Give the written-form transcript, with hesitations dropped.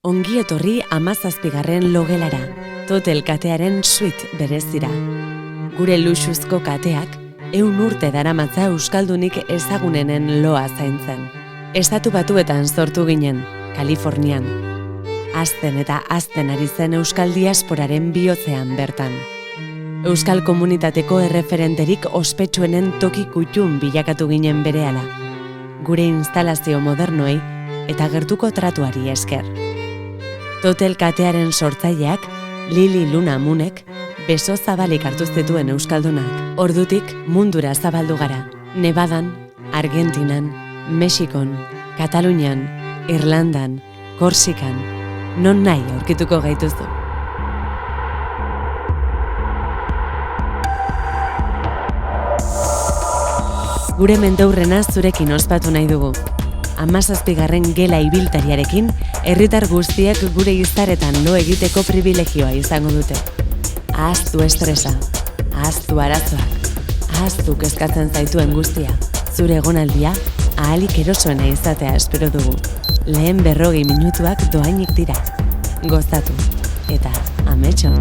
Ongi etorri 17. logelara, Totel katearen suite berezira. Gure luxuzko kateak 100 urte daramatza euskaldunik ezagunenen loa zaintzen. Estatu Batuetan sortu ginen, Kalifornian. Hazten eta hazten ari zen euskal diasporaren bihotzean bertan. Euskal komunitateko erreferenterik ospetsuenen toki kutxun bilakatu ginen berehala. Gure instalazio modernoei eta gertuko tratuari esker. Totel katearen sortzaileak, Lili Luna Munek, beso zabalik hartu zituen euskaldunak. Ordutik mundura zabaldu gara. Nevadan, Argentinan, Mexikon, Katalunian, Irlandan, Korsikan, non nahi aurkituko gaituzu. Gure mendeurrena zurekin ospatu nahi dugu. 17. gela ibiltariarekin, herritar guztiek gure izaretan lo egiteko pribilegioa izango dute. Ahaztu estresa, ahaztu arazoak, ahaztu kezkatzen zaituen guztia. Zure egonaldia, ahalik erosoena izatea espero dugu. Lehen 40 minutuak doainik dira. Gozatu, eta ametxo!